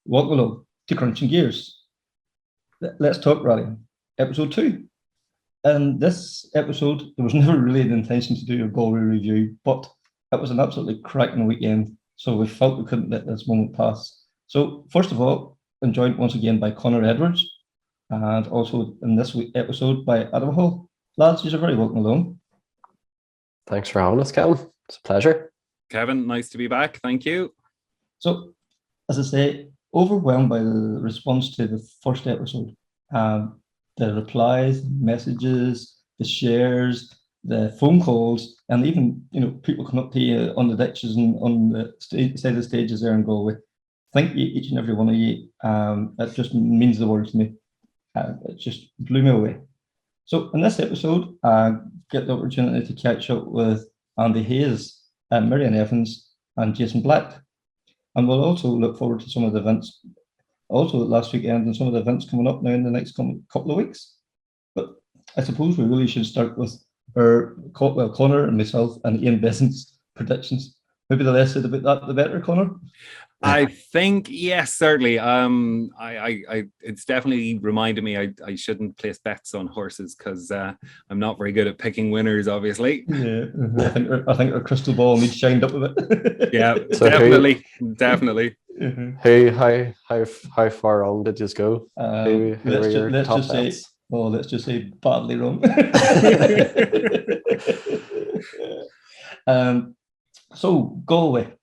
welcome along to Crunching Gears. Let's talk rallying, episode 2. And this episode, there was never really an intention to do a Galway review, but it was an absolutely cracking weekend, so we felt we couldn't let this moment pass. So first of all, I'm joined once again by Conor Edwards, and also in this week's episode by Adam Hall. Lads, you're very welcome along. Thanks for having us, Kevin. It's a pleasure. Kevin, nice to be back. Thank you. So, as I say, overwhelmed by the response to the first episode. The replies, messages, the shares, the phone calls, and even people come up to you on the ditches and on the side of the stages there in Galway. Thank you, each and every one of you. It just means the world to me. It just blew me away. So in this episode, I get the opportunity to catch up with Andy Hayes, Mairéad Evans, and Jason Black. And we'll also look forward to some of the events, also last weekend, and some of the events coming up now in the next couple of weeks. But I suppose we really should start with Conor and myself and Ian Besant's predictions. Maybe the less said about that, the better, Conor. I think, yes, certainly. It's definitely reminded me I shouldn't place bets on horses because I'm not very good at picking winners, obviously. Yeah, I think our crystal ball needs shined up a bit. Yeah, so definitely. Hey, how far wrong did you go? Let's just say badly wrong. So Galway.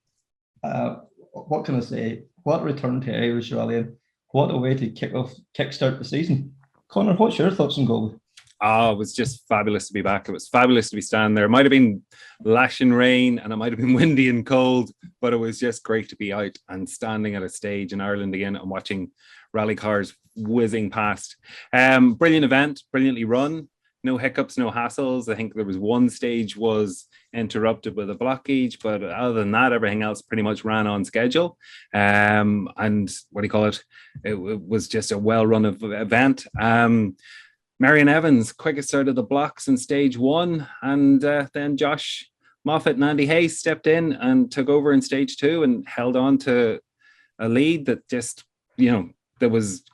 What can I say? What a return to Irish rallying. What a way to kickstart the season. Conor, what's your thoughts on Galway? It was just fabulous to be back. It was fabulous to be standing there. It might have been lashing rain and it might have been windy and cold, but it was just great to be out and standing at a stage in Ireland again and watching rally cars whizzing past. Brilliant event, brilliantly run. No hiccups, no hassles. I think there was one stage was interrupted with a blockage, but other than that, everything else pretty much ran on schedule. And what do you call it? It was just a well-run event. Mairéad Evans, quickest out of the blocks in stage 1, and then Josh Moffett and Andy Hayes stepped in and took over in stage 2 and held on to a lead that just,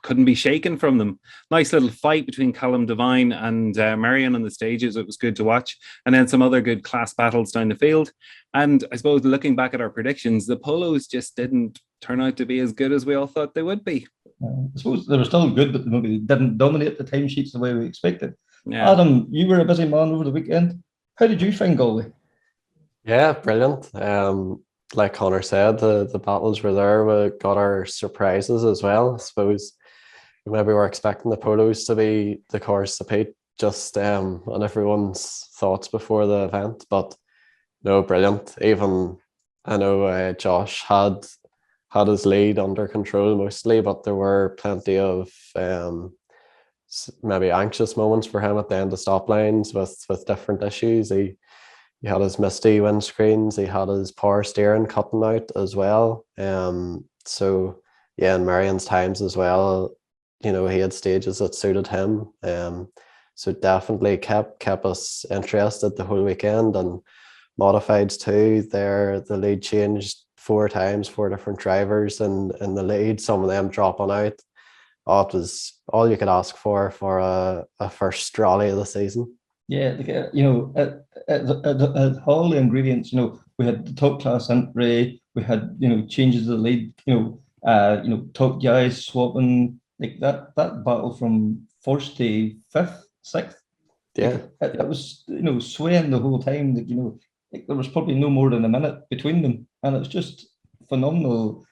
couldn't be shaken from them. Nice little fight between Callum Devine and Meirion on the stages. It was good to watch. And then some other good class battles down the field. And I suppose looking back at our predictions, the polos just didn't turn out to be as good as we all thought they would be. I suppose they were still good, but maybe they didn't dominate the timesheets the way we expected. Yeah. Adam, you were a busy man over the weekend. How did you find Galway? Yeah, brilliant. Like Conor said, the battles were there. We got our surprises as well. I suppose maybe we're expecting the polos to be the cars to beat just on everyone's thoughts before the event, but no, brilliant. Even I know Josh had his lead under control mostly, but there were plenty of maybe anxious moments for him at the end of stop lines with different issues. He had his misty windscreens, he had his power steering cutting out as well. So yeah, in Meirion's times as well, he had stages that suited him. So definitely kept us interested the whole weekend. And modifieds too, the lead changed 4 times, 4 different drivers in the lead, some of them dropping out. It was all you could ask for a first rally of the season. Yeah, all the ingredients. We had the top class entry. We had changes of the lead. Top guys swapping like that battle from 1st to 5th, 6th. Yeah, it was swaying the whole time. There was probably no more than a minute between them, and it was just phenomenal.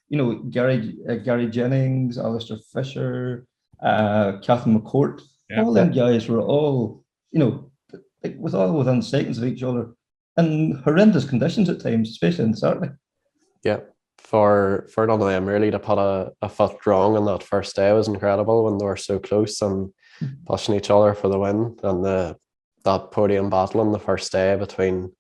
Gary Jennings, Alistair Fisher, Catherine McCourt. Yeah. All them guys were all within seconds of each other, in horrendous conditions at times, especially on Saturday. Yeah, for none of them really to put a foot wrong on that first day was incredible when they were so close and pushing each other for the win. And that podium battle on the first day between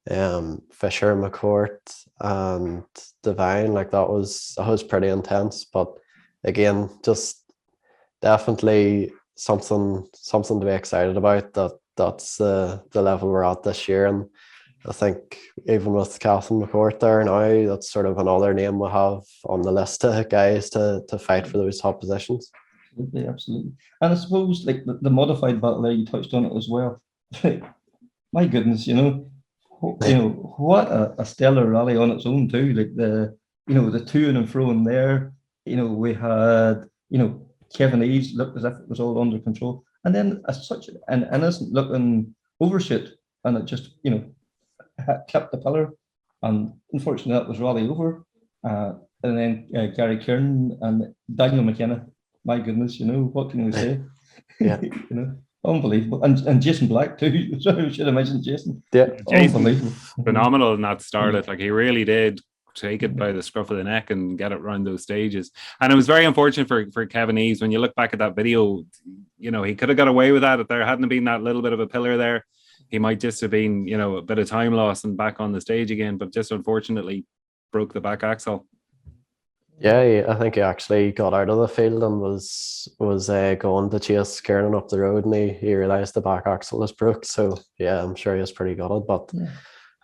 Fisher, McCourt, and Devine, that was pretty intense. But again, just definitely something to be excited about. That's the level we're at this year, and I think even with Catherine McCourt there now, that's sort of another name we have on the list of guys to fight for those top positions. Absolutely, absolutely. And I suppose like the modified battle there, you touched on it as well. My goodness, what a stellar rally on its own too. Like the to and fro in there. We had Kevin Eves looked as if it was all under control, and then such an innocent looking overshoot, and it just clipped the pillar, and unfortunately that was rally over. And then Gary Kieran and Daniel McKenna. My goodness, what can we say? Yeah. Unbelievable. And Jason Black too. So I should have mentioned Jason. Yeah. Jason, Unbelievable. phenomenal in that starlet. Like he really did take it by the scruff of the neck and get it around those stages. And it was very unfortunate for Kevin Eves. When you look back at that video, he could have got away with that if there hadn't been that little bit of a pillar there. He might just have been, a bit of time loss and back on the stage again, but just unfortunately broke the back axle. Yeah, I think he actually got out of the field and was going to chase Kieran up the road, and he realised the back axle was broke. So yeah, I'm sure he was pretty gutted. But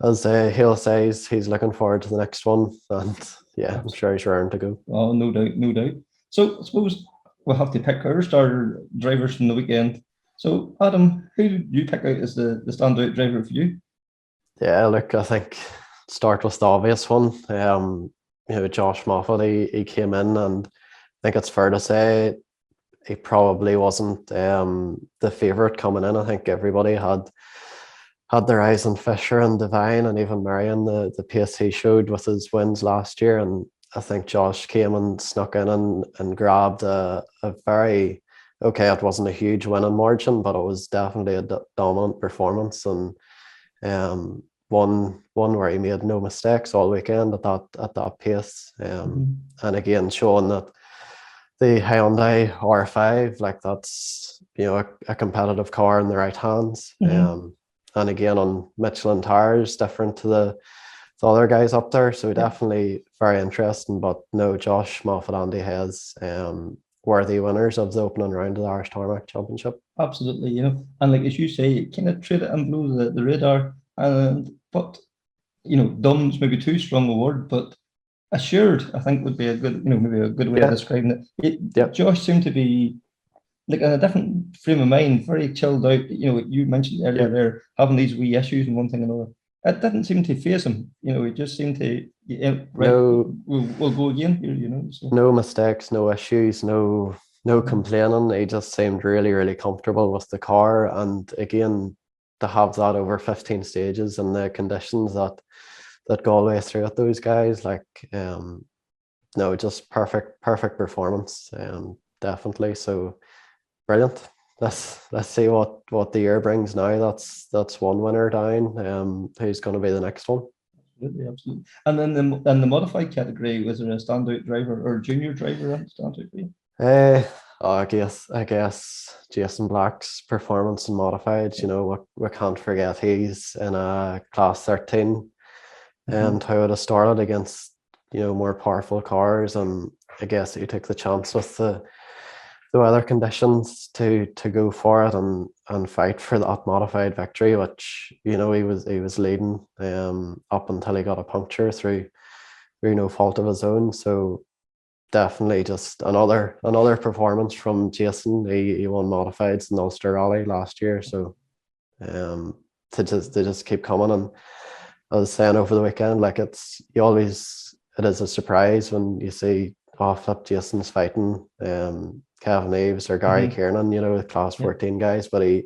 as Hale says, he's looking forward to the next one, and yeah, I'm sure he's raring to go. Oh, no doubt, no doubt. So I suppose we'll have to pick our starter drivers from the weekend. So Adam, who did you pick out as the standout driver for you? Yeah, look, I think start with the obvious one. Josh Moffett, he came in, and I think it's fair to say he probably wasn't the favourite coming in. I think everybody had their eyes on Fisher and Devine and even Meirion, the pace he showed with his wins last year. And I think Josh came and snuck in and grabbed a very, it wasn't a huge winning margin, but it was definitely a dominant performance, and one where he made no mistakes all weekend at that pace, and again showing that the Hyundai R5, like that's a competitive car in the right hands, and again on Michelin tires, different to the other guys up there, so definitely very interesting. But no, Josh Moffett, Andy Hayes, worthy winners of the opening round of the Irish Tarmac Championship. Absolutely, and like as you say, it kind of trade it and blow the radar. But dumb's maybe too strong a word, but assured, I think, would be a good, maybe a good way of describing it. Josh seemed to be like in a different frame of mind, very chilled out. You mentioned earlier there having these wee issues and one thing and another. It didn't seem to faze him. He just seemed to we'll go again here. So. No mistakes, no issues, no complaining. He just seemed really, really comfortable with the car, and again, to have that over 15 stages and the conditions that Galway threw at those guys, just perfect performance, definitely. So brilliant. Let's see what the year brings now. That's one winner down. Who's going to be the next one? Absolutely. And then in the modified category, was there a standout driver or junior driver that standout for you? I guess Jason Black's performance in modified, we can't forget he's in a class 13, and how it has started against more powerful cars, and I guess he took the chance with the weather conditions to go for it and fight for that modified victory, which he was leading up until he got a puncture through no fault of his own. So definitely just another performance from Jason. He won modifieds in the Ulster Rally last year, so to just keep coming. And I was saying over the weekend, like it is a surprise when you see flip Jason's fighting Kevin Eves or Gary Kieran, the class 14 guys, but he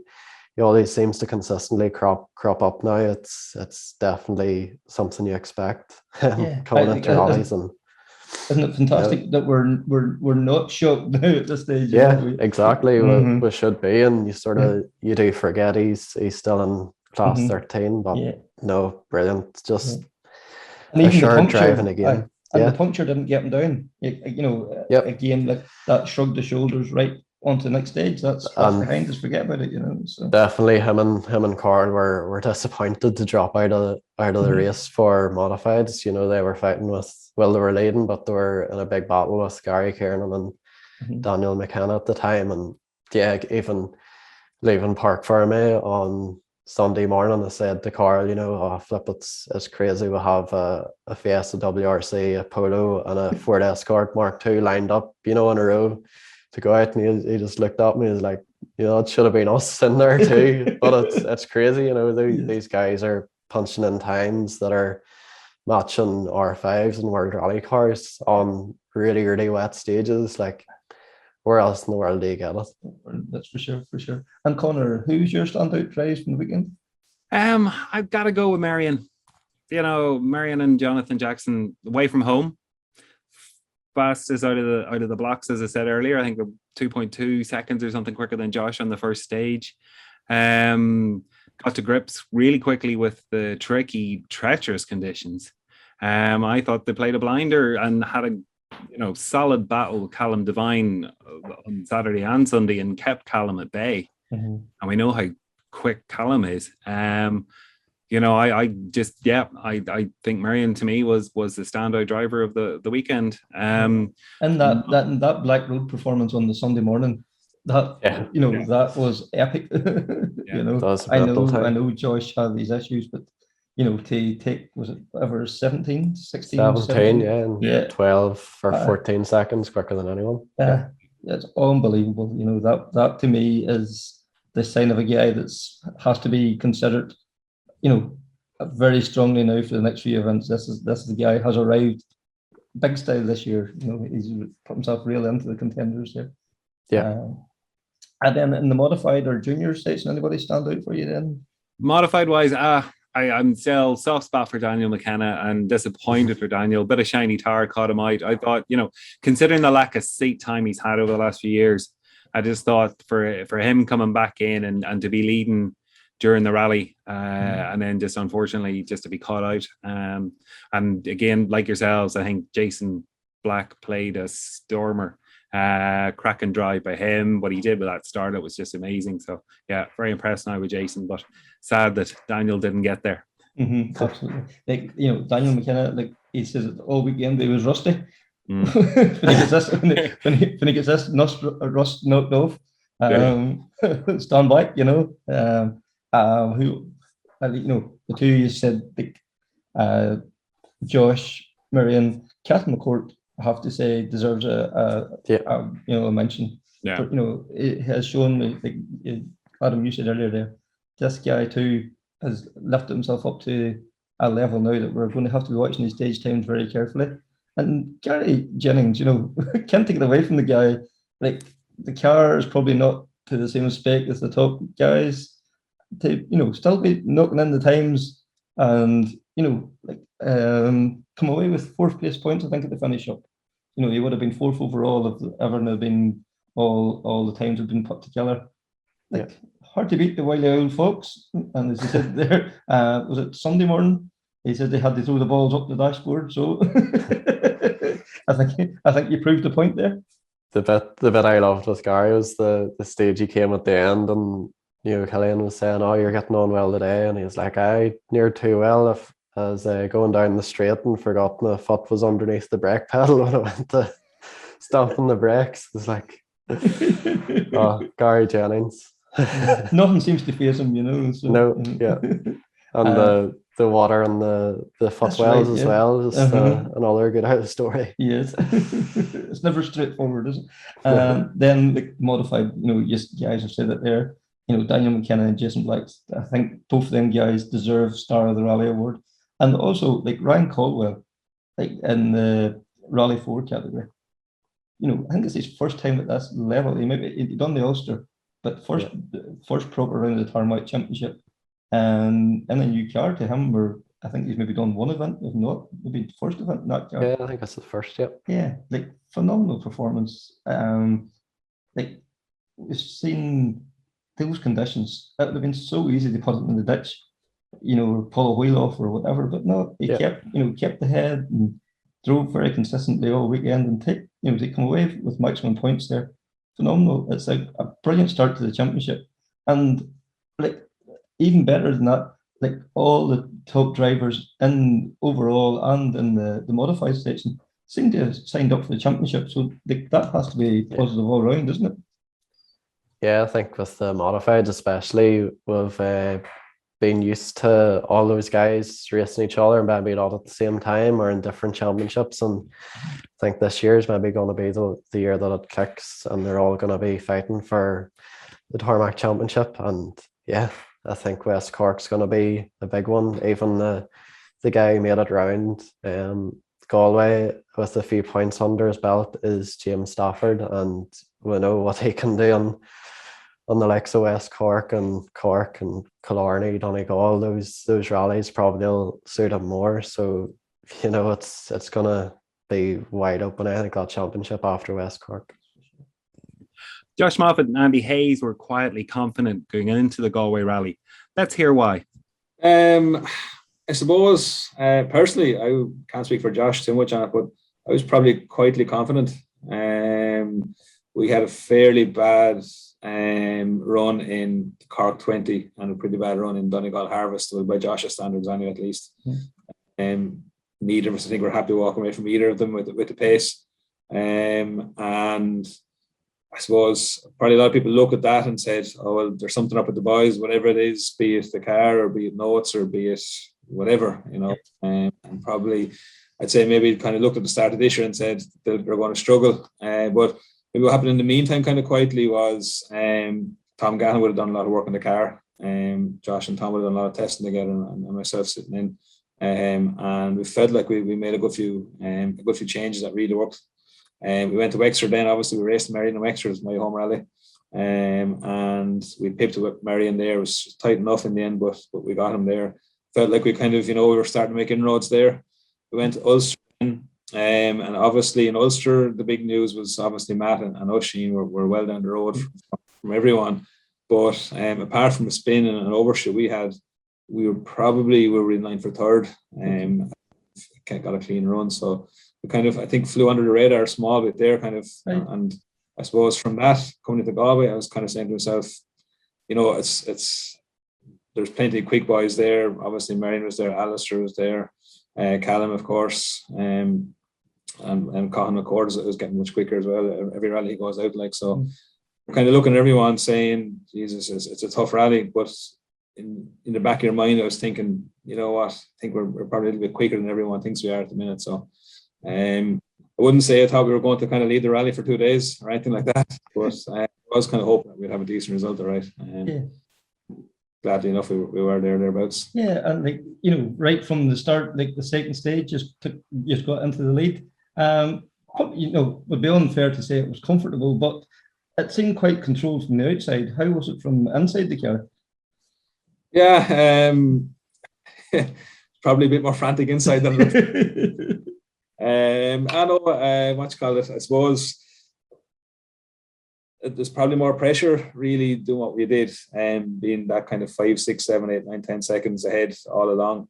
always seems to consistently crop up now. It's definitely something you expect coming into rallies. And isn't it fantastic that we're not shocked now at this stage? Exactly. We should be, and you do forget he's still in class 13, but no, brilliant. Just and even the puncture, driving again. And the puncture didn't get him down. Again, like that shrugged the shoulders right onto the next stage. That's behind us. Forget about it. So definitely him and Carl were disappointed to drop out of the race for modifieds. They were fighting they were leading, but they were in a big battle with Gary Kieran and Daniel McKenna at the time, and even leaving Park Ferme on Sunday morning, I said to Carl, oh, flip, it's crazy. We have a Fiesta WRC, a Polo, and a Ford Escort Mark II lined up, in a row to go out. And he just looked at me and was like, it should have been us in there too. But it's crazy, these guys are punching in times that are matching R5s and World Rally cars on really, really wet stages. Like, where else in the world do you get it? That's for sure. And Conor, who's your standout drive from the weekend? I've got to go with Meirion. Meirion and Jonathan Jackson away from home. Fastest out of the blocks, as I said earlier. I think 2.2 seconds or something quicker than Josh on the first stage. Got to grips really quickly with the tricky, treacherous conditions. I thought they played a blinder and had a solid battle with Callum Devine on Saturday and Sunday and kept Callum at bay. Mm-hmm. And we know how quick Callum is. I think Meirion to me was the standout driver of the weekend. And that Black Road performance on the Sunday morning, that was epic. I know Josh had these issues, but to take, was it ever 17, 17, yeah, 12 or 14 seconds quicker than anyone. It's unbelievable. That to me is the sign of a guy that's has to be considered, very strongly now for the next few events. This is the guy has arrived big style this year. He's put himself really into the contenders there. Yeah. And then in the modified or junior station, anybody stand out for you then? Modified wise, I'm still soft spot for Daniel McKenna and disappointed for Daniel. Bit of shiny tar caught him out. I thought, considering the lack of seat time he's had over the last few years, I just thought for him coming back in and to be leading during the rally, and then just unfortunately just to be caught out. And again, like yourselves, I think Jason Black played a stormer. Cracking drive by him. What he did with that start, it was just amazing. So yeah, very impressed now with Jason, but sad that Daniel didn't get there. Mm-hmm, absolutely. Daniel McKenna, he says it all weekend he was rusty. when he gets this rust knocked off, stand back. The two you said, Josh, Meirion, Catherine McCourt, I have to say, deserves a mention. Yeah. But, it has shown me, like Adam, you said earlier there, this guy too has lifted himself up to a level now that we're going to have to be watching his stage times very carefully. And Gary Jennings, can't take it away from the guy. Like, the car is probably not to the same spec as the top guys. To still be knocking in the times and come away with 4th place points, I think, at the finish up. He would have been 4th overall if everyone had been all the times have been put together. Hard to beat the wily old fox. And as he said there, was it Sunday morning? He said they had to throw the balls up the dashboard. So I think you proved the point there. The bit I loved with Gary was the stage he came at the end, and Killian was saying, "Oh, you're getting on well today," and he was like, "I near too well." If I was going down the straight and forgot my foot was underneath the brake pedal when I went to stomp on the brakes. It's like, oh, Gary Jennings. Nothing seems to face him, So, no, yeah. And the water and the footwells as well, just another good out story. Yes. It's never straightforward, is it? Then the modified, guys have said it there. Daniel McKenna and Jason Black, I think both of them guys deserve Star of the Rally Award. And also, Ryan Caldwell, in the Rally 4 category. I think it's his first time at this level. He done the Ulster, but first proper round of the Tarmac Championship. And in a new car to him, I think he's maybe done one event, if not, maybe the first event in that car. Yeah, I think that's the first, Yeah, phenomenal performance. We've seen those conditions. It would have been so easy to put it in the ditch, or pull a wheel off or whatever, but no, he kept the head and drove very consistently all weekend and to come away with maximum points there. Phenomenal. It's a brilliant start to the championship. And even better than that, all the top drivers in overall and in the modified section seem to have signed up for the championship. So that has to be positive all round, isn't it? Yeah, I think with the modified, especially with been used to all those guys racing each other and maybe not at the same time or in different championships. And I think this year is maybe going to be the year that it kicks, and they're all going to be fighting for the Tarmac Championship. And yeah, I think West Cork's going to be a big one. Even the guy who made it round, Galway, with a few points under his belt, is James Stafford, and we know what he can do on the likes of West Cork and Killarney, Donegal. Those rallies probably will suit him more. So, you know, it's gonna be wide open, I think, that championship after West Cork. Josh Moffett and Andy Hayes were quietly confident going into the Galway rally. Let's hear why. I suppose, personally, I can't speak for Josh too much on it, but I was probably quietly confident. We had a fairly bad run in Cork 20 and a pretty bad run in Donegal Harvest, well, by Josh's standards anyway, at least. Neither of us, I think, we're happy walking away from either of them with the pace. And I suppose probably a lot of people look at that and said, oh, well, there's something up with the boys, whatever it is, be it the car or be it notes or be it whatever, you know. And probably I'd say maybe kind of looked at the start of this year and said they're going to struggle. But maybe what happened in the meantime kind of quietly was Tom Gannon would have done a lot of work on the car. Josh and Tom would have done a lot of testing together, and myself sitting in. And we felt like we made a good few changes that really worked. We went to Wexford then. Obviously, we raced Meirion and Wexford, was my home rally. And we pipped with Meirion there. It was tight enough in the end, but we got him there. Felt like we kind of, you know, we were starting to make inroads there. We went to Ulster, and obviously in Ulster, the big news was obviously Matt and Oisin were well down the road from everyone. But apart from the spin and an overshoot we were in line for third. Got a clean run, so we kind of, I think, flew under the radar a small bit there, kind of. Right. And I suppose from that coming into Galway, I was kind of saying to myself, you know, it's there's plenty of quick boys there. Obviously, Meirion was there, Alistair was there, Callum, of course, and Cahan McCord was getting much quicker as well. Every rally he goes out like so. We're kind of looking at everyone saying, Jesus, it's a tough rally, but in the back of your mind, I was thinking, you know what, I think we're probably a little bit quicker than everyone thinks we are at the minute. So I wouldn't say I thought we were going to kind of lead the rally for 2 days or anything like that, but I was kind of hoping that we'd have a decent result, all right. Gladly enough, we were thereabouts. Yeah, and like, you know, right from the start, like the second stage, just got into the lead. You know, would be unfair to say it was comfortable, but it seemed quite controlled from the outside. How was it from inside the car? Yeah, probably a bit more frantic inside than I know what you call it. I suppose there's probably more pressure really doing what we did, being that kind of 5, 6, 7, 8, 9, 10 seconds ahead all along.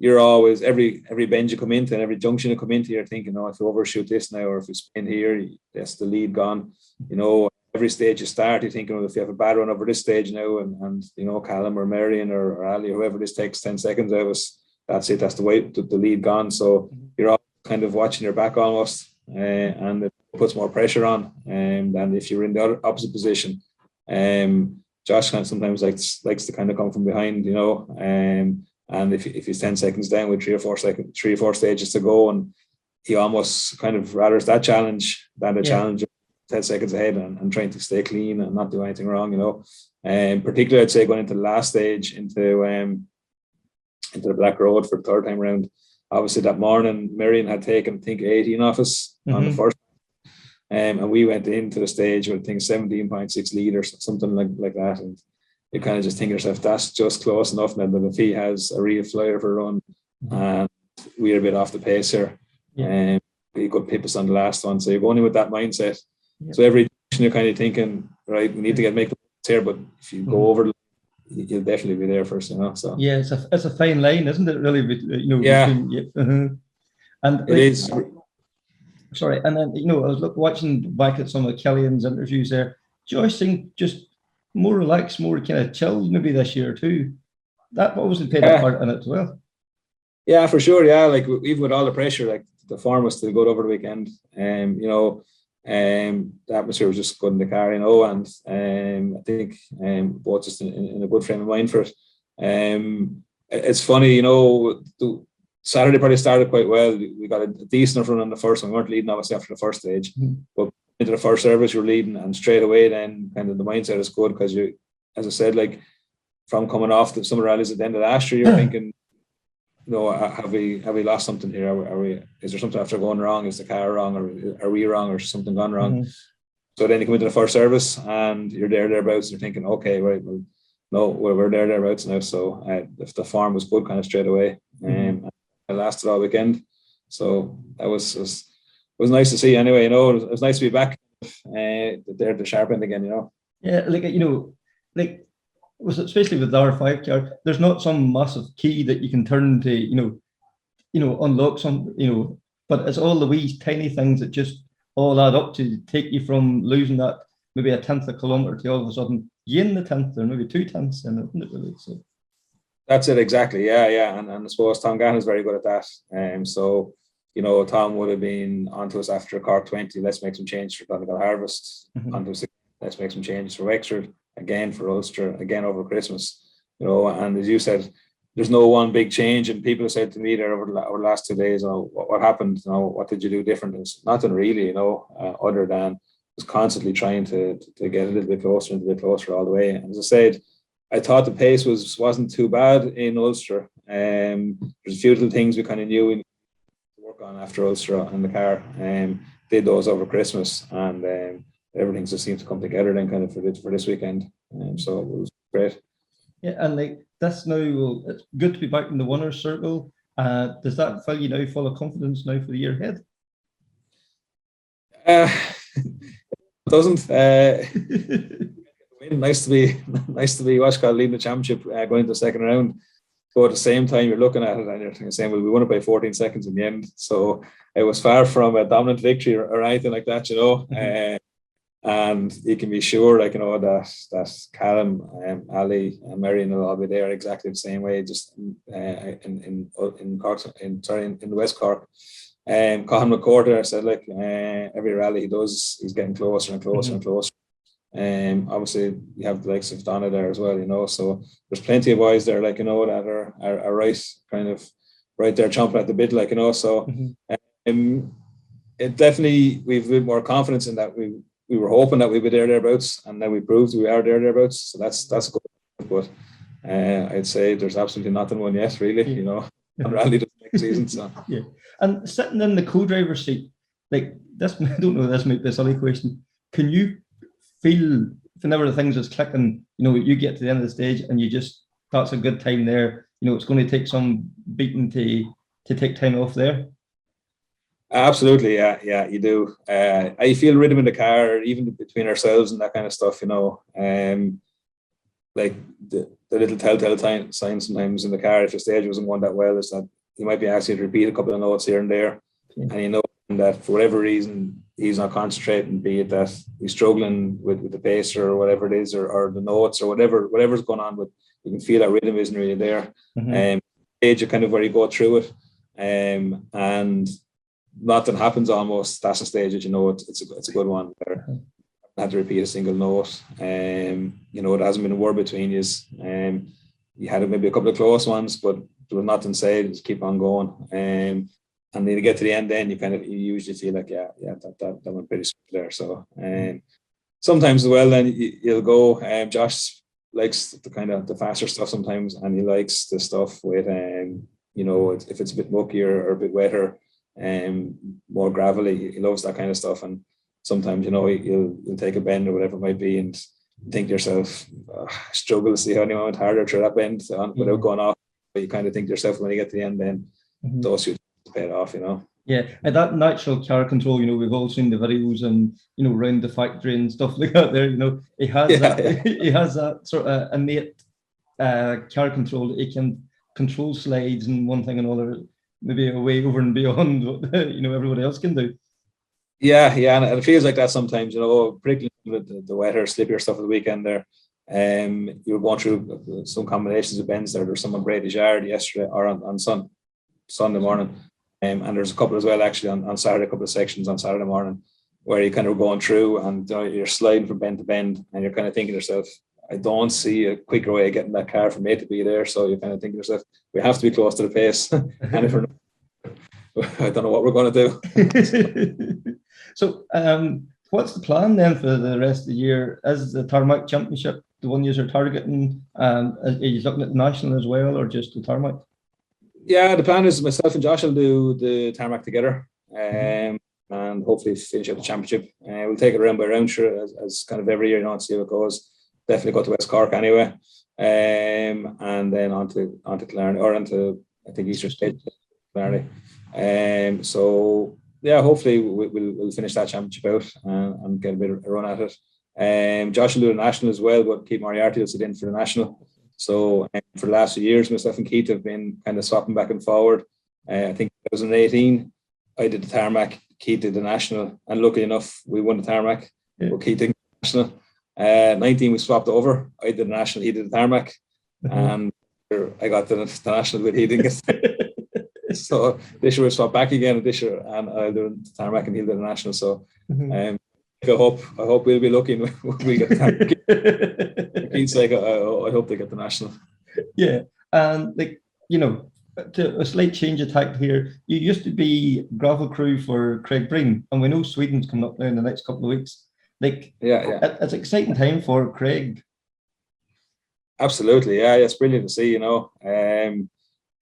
You're always every bend you come into and every junction you come into, you're thinking, oh, if you overshoot this now, or if you spin here, that's the lead gone. You know, every stage you start, you're thinking, well, if you have a bad run over this stage now, and you know, Callum or Meirion or Ali, whoever this takes 10 seconds out of us, that's it, that's the way the lead gone. So you're all kind of watching your back almost, and it puts more pressure on than if you're in the opposite position. Josh kind of sometimes likes to kind of come from behind, you know, and if he's 10 seconds down with 3 or 4 stages to go, and he almost kind of rathers that challenge than the challenge of 10 seconds ahead and trying to stay clean and not do anything wrong, you know. Particularly, I'd say going into the last stage, into the Black Road for the third time round. Obviously, that morning, Meirion had taken, I think, 18 off us on the first. And we went into the stage with, I think, 17.6 litres, something like that. And you kind of just think to yourself, that's just close enough now that if he has a real flyer for a run, and we're a bit off the pace here, he could pip us on the last one. So you're going in with that mindset. So every time you're kind of thinking, right, we need to make the points here, but if you go over, you'll definitely be there first, you know. So yeah, it's a fine line, isn't it? Really, you know. Between, and it is. Sorry, and then, you know, I was watching back at some of Killian's interviews there. Josh seemed just more relaxed, more kind of chill, maybe this year too. That obviously played a part in it as well. Yeah, for sure. Yeah, like even with all the pressure, like the form was still good over the weekend. You know, The atmosphere was just good in the car, you know, and I think both just in a good frame of mind for it. It's funny, you know, Saturday probably started quite well. We got a decent run on the first one. We weren't leading obviously after the first stage, but into the first service you're leading, and straight away then kind of the mindset is good because you, as I said, like from coming off the summer rallies at the end of last year, you're thinking, you know, have we lost something here? Are we? Is there something after going wrong? Is the car wrong, or are we wrong, or something gone wrong? So then you come into the first service and you're thereabouts. You're thinking, okay, right, well, no, we're thereabouts now. So if the form was good, kind of straight away, and it lasted all weekend. So that was nice to see. Anyway, you know, it was nice to be back there at the sharp end again. You know. Yeah, like, you know, like, especially with the R5 car, there's not some massive key that you can turn to, you know, unlock some, you know, but it's all the wee tiny things that just all add up to take you from losing that maybe a tenth of a kilometre to all of a sudden gain the tenth or maybe 2 tenths in it, isn't it really? So that's it exactly. Yeah, and I suppose Tom Gann is very good at that. So you know, Tom would have been onto us after Cork 20. Let's make some change for Donegal Harvest. Onto us, let's make some changes for Wexford. Again for Ulster, again over Christmas, you know, and as you said, there's no one big change. And people have said to me there over the last 2 days, oh, what happened? You know, what did you do different? It's nothing really, you know, other than just constantly trying to get a little bit closer and a bit closer all the way. And as I said, I thought the pace wasn't too bad in Ulster. There's a few little things we kind of knew we needed to work on after Ulster and the car. Did those over Christmas, and everything just seemed to come together then kind of for this weekend. So it was great. yeah, and like this now, it's good to be back in the winner's circle. Does that fill you now full of confidence now for the year ahead? It doesn't. Nice to be Washcott leading the championship going into the second round. But at the same time, you're looking at it and you're saying, well, we won it by 14 seconds in the end. So it was far from a dominant victory or anything like that, you know. And you can be sure, like, you know, that Callum, Ali, and Meirion will all be there exactly the same way, just in Cork, in the West Cork. Colin McCourt said, like, every rally he does, he's getting closer and closer and closer. Obviously, you have the likes of Donna there as well, you know. So there's plenty of boys there, like, you know, that are right, kind of right there chomping at the bit, like, you know. So it definitely, we've a bit more confidence in that. We were hoping that we'd be thereabouts, and then we proved we are thereabouts. So that's good. But I'd say there's absolutely nothing won yet, really. You know, and rally doesn't make season. So yeah, and sitting in the co-driver's seat, like this, I don't know. This might be a silly question. Can you feel whenever the things is clicking? You know, you get to the end of the stage, and you just that's a good time there. You know, it's going to take some beating to take time off there. Absolutely, yeah, you do. I feel rhythm in the car, even between ourselves and that kind of stuff, you know. Like the little telltale sign sometimes in the car if the stage wasn't going that well is that he might be asking you to repeat a couple of notes here and there, and you know that for whatever reason he's not concentrating, be it that he's struggling with the pacer or whatever it is, or the notes or whatever's going on, but you can feel that rhythm isn't really there. Stage kind of where you go through it, and nothing happens almost. That's a stage that you know it's a good one. There, I had to repeat a single note. You know, it hasn't been a war between you. You had maybe a couple of close ones, but there was nothing said. Just keep on going. And then you get to the end, then you usually feel like that went pretty smooth there. So sometimes as well, then you'll go. Josh likes the faster stuff sometimes, and he likes the stuff with you know, if it's a bit muckier or a bit wetter. More gravelly, he loves that kind of stuff, and sometimes, you know, you'll take a bend or whatever it might be and think to yourself, struggle to see how anyone went harder through that bend without going off, but you kind of think to yourself when you get to the end, then those should pay it off, you know. Yeah, and that natural car control, you know, we've all seen the videos and, you know, around the factory and stuff like that there, you know, he has he has that sort of innate car control that he can control slides and one thing and another, maybe a way over and beyond what you know everybody else can do. Yeah, and it feels like that sometimes, you know, particularly with the wetter, slippier stuff of the weekend there. You were going through some combinations of bends there. There's some on Brady's Yard yesterday or on Sunday morning. And there's a couple as well actually on Saturday, a couple of sections on Saturday morning where you kind of going through and you're sliding from bend to bend, and you're kind of thinking to yourself, I don't see a quicker way of getting that car from A to B there. So you're kind of thinking to yourself, we have to be close to the pace. And if we're not, I don't know what we're going to do. So what's the plan then for the rest of the year? Is the Tarmac Championship the one you're targeting? Are you looking at the national as well, or just the Tarmac? Yeah, the plan is myself and Josh will do the Tarmac together, and hopefully finish up the championship. We'll take it round by round, sure, as kind of every year, and see how it goes. Definitely go to West Cork anyway, and then on to Killarney, or onto, I think, Easter State, Killarney. So yeah, hopefully we'll finish that championship out and get a bit of a run at it. Josh will do the national as well, but Keith Moriarty will sit in for the national. So for the last few years, myself and Keith have been kind of swapping back and forward. I think 2018, I did the Tarmac, Keith did the national, and luckily enough, we won the Tarmac. Yeah. But Keith did the national. 19, we swapped over. I did the national, he did the Tarmac, and I got the national, but he didn't get. So this year we swapped back again. This year, and I did the Tarmac, and he did the national. So I hope we'll be lucky when we get the Tarmac. Keith's like, I hope they get the national. Yeah, and to a slight change of tact here. You used to be gravel crew for Craig Breen, and we know Sweden's coming up now in the next couple of weeks. It's an exciting time for Craig. Absolutely, yeah, it's brilliant to see. I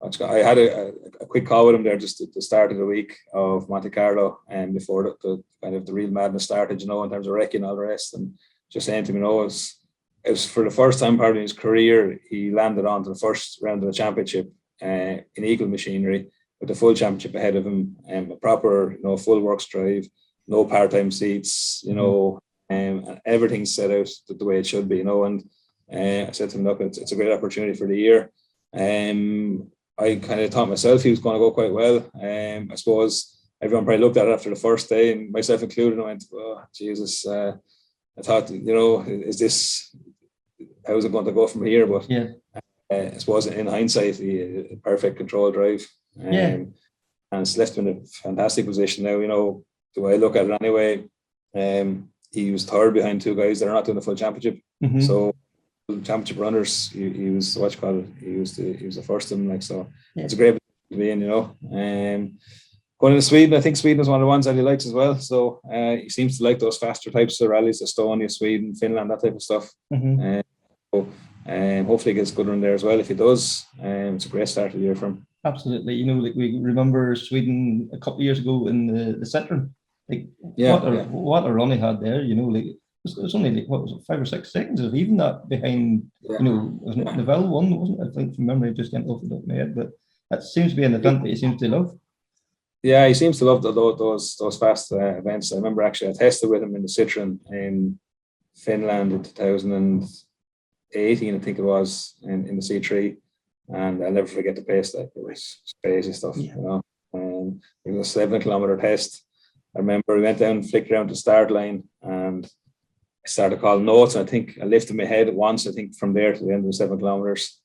had a quick call with him there just at the start of the week of Monte Carlo, and before the kind of the real madness started, in terms of wrecking and all the rest, and just saying to him, it was for the first time part of his career, he landed onto the first round of the championship in Eagle machinery with the full championship ahead of him, and a proper, full works drive, no part-time seats, and everything's set out the way it should be, and I said to him, look, it's a great opportunity for the year. I kind of thought myself he was going to go quite well. I suppose everyone probably looked at it after the first day, and myself included, and I went, oh, Jesus, I thought, is this, how is it going to go from here? But yeah. I suppose in hindsight, a perfect control drive. And it's left him in a fantastic position now. The way I look at it anyway, he was third behind two guys that are not doing the full championship. So championship runners, he was he was the first of them, it's a great position to be in. Going into Sweden, I think Sweden is one of the ones that he likes as well. So he seems to like those faster types of rallies, Estonia, Sweden, Finland, that type of stuff. Hopefully he gets a good run there as well. If he does, it's a great start of the year for him. Absolutely. We remember Sweden a couple of years ago in the Citroen. What a run he had there, it was only what was it, 5 or 6 seconds of even that behind, wasn't it Neville won, wasn't it? I think from memory, just getting off the top of my head, but that seems to be an event that he seems to love. Yeah, he seems to love those fast events. I remember actually I tested with him in the Citroen in Finland in 2018, I think it was, in the C3, and I'll never forget the pace. It was crazy stuff. It was a 7 kilometer test. I remember we went down, flicked around the start line, and I started calling notes. And I think I lifted my head once, I think, from there to the end of the 7 kilometers.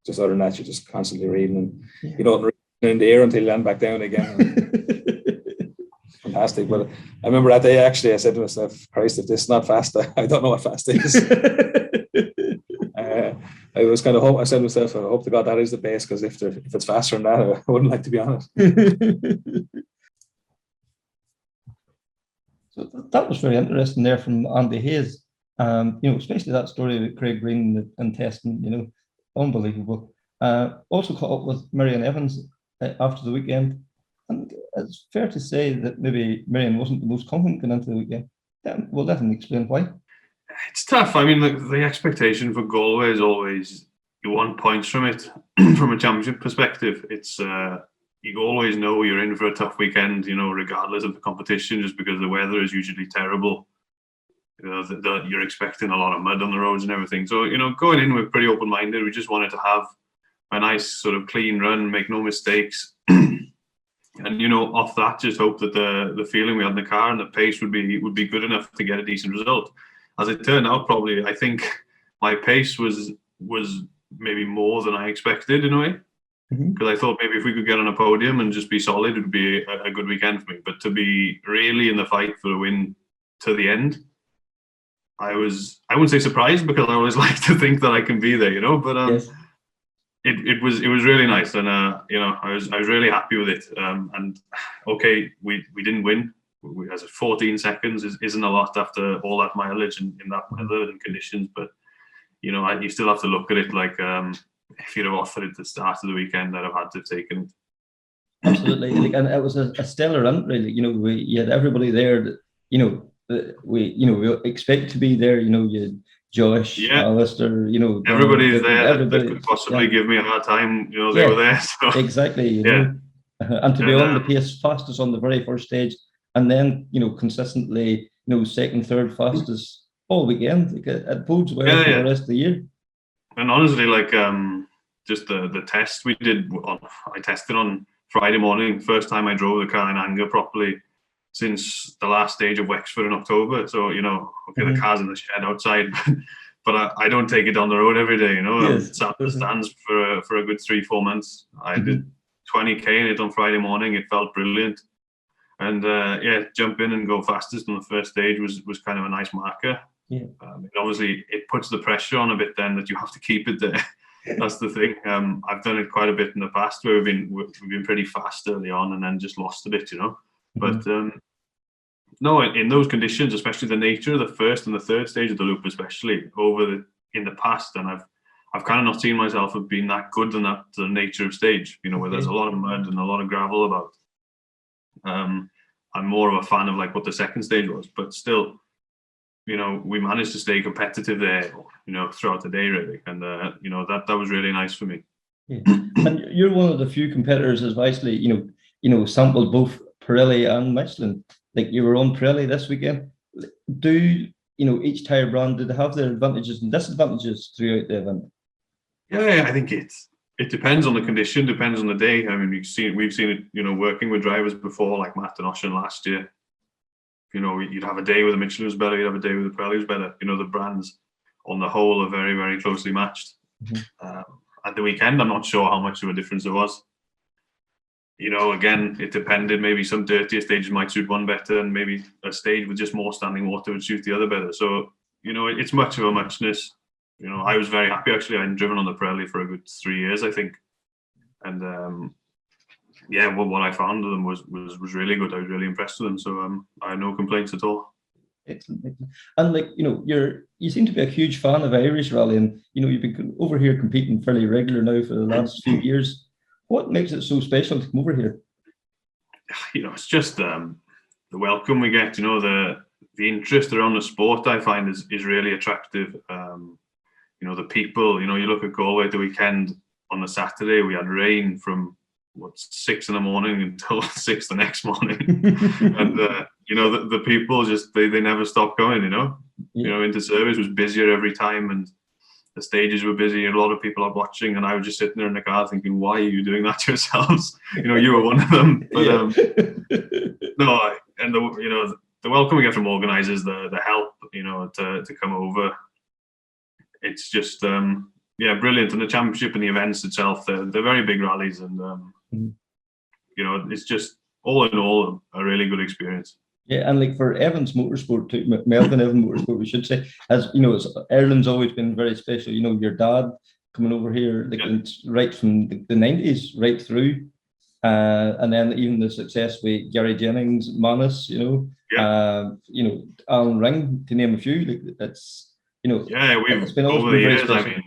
Just other than that, you're just constantly reading, and you don't read in the air until you land back down again. Fantastic. But I remember that day, actually, I said to myself, Christ, if this is not fast, I don't know what fast is. I was kind of I said to myself, I hope to God that is the pace, because if it's faster than that, I wouldn't like to be on it. So that was very interesting there from Andy Hayes. Especially that story with Craig Breen and testing, unbelievable. Also caught up with Mairéad Evans after the weekend, and it's fair to say that maybe Meirion wasn't the most confident going into the weekend. We'll definitely explain why. It's tough. I mean, the expectation for Galway is always you want points from it. From a championship perspective, it's you always know you're in for a tough weekend, regardless of the competition, just because the weather is usually terrible. You're expecting a lot of mud on the roads and everything. So, going in, we're pretty open-minded. We just wanted to have a nice sort of clean run, make no mistakes. And, off that, just hope that the feeling we had in the car and the pace would be good enough to get a decent result. As it turned out, probably, I think my pace was maybe more than I expected in a way. because I thought maybe if we could get on a podium and just be solid, it would be a good weekend for me. But to be really in the fight for a win to the end, I wouldn't say surprised, because I always like to think that I can be there, but Yes. it was really nice, and I was really happy with it. And okay, we didn't win. As 14 seconds isn't a lot after all that mileage in that weather and conditions, but you still have to look at it like, if you'd have offered it at the start of the weekend, I'd have had to have taken it. Absolutely, and it was a stellar run, really. You had everybody there that we expect to be there. You had Josh, Alistair, everybody is there. Everybody that could possibly give me a hard time. They were there. So. Exactly. And to be on the pace, fastest on the very first stage, and then consistently, second, third fastest all weekend. It bodes well for the rest of the year. And honestly, just the test we did, I tested on Friday morning. First time I drove the car in anger properly since the last stage of Wexford in October. So the car's in the shed outside, but I don't take it down the road every day. I sat in the stands for a good 3-4 months. I did 20k in it on Friday morning. It felt brilliant. And jump in and go fastest on the first stage was kind of a nice marker. Yeah. Obviously, it puts the pressure on a bit then that you have to keep it there. That's the thing. I've done it quite a bit in the past where we've been pretty fast early on and then just lost a bit, But no, in those conditions, especially the nature of the first and the third stage of the loop, especially in the past, and I've kind of not seen myself as being that good in that the nature of stage, where there's a lot of mud and a lot of gravel about. I'm more of a fan of what the second stage was, but still, we managed to stay competitive there, throughout the day, really, and that was really nice for me. Yeah. And you're one of the few competitors that's actually, sampled both Pirelli and Michelin. You were on Pirelli this weekend. Do each tire brand, did they have their advantages and disadvantages throughout the event? Yeah, I think it depends on the condition, depends on the day. I mean, we've seen it, working with drivers before, like Matt and Oshin last year. You'd have a day where the Michelin was better, you'd have a day where the Pirelli was better. The brands on the whole are very, very closely matched. At the weekend, I'm not sure how much of a difference there was. Again, it depended. Maybe some dirtier stages might suit one better, and maybe a stage with just more standing water would suit the other better. So, it's much of a muchness. I was very happy, actually. I'd driven on the Pirelli for a good 3 years, I think. And what I found of them was really good. I was really impressed with them. So I had no complaints at all. Excellent. And you seem to be a huge fan of Irish rally, and you've been over here competing fairly regular now for the last few years. What makes it so special to come over here? It's just the welcome we get. The interest around the sport, I find, is really attractive. The people. You look at Galway at the weekend. On the Saturday, we had rain from 6 a.m. until 6 the next morning, and the people just they never stop going. Into service was busier every time, and the stages were busy, and a lot of people are watching, and I was just sitting there in the car thinking, why are you doing that to yourselves? You were one of them. But no, and the welcome we get from organisers, the help, to come over, it's just brilliant. And the championship and the events itself, they're very big rallies, and it's just all in all a really good experience. Yeah, and for Evans Motorsport too, Mairéad Evans Motorsport, we should say, Ireland's always been very special. Your dad coming over here, right from the 90s right through, and then even the success with Gary Jennings, Manus, Alan Ring, to name a few. It's it's been over the years. I mean,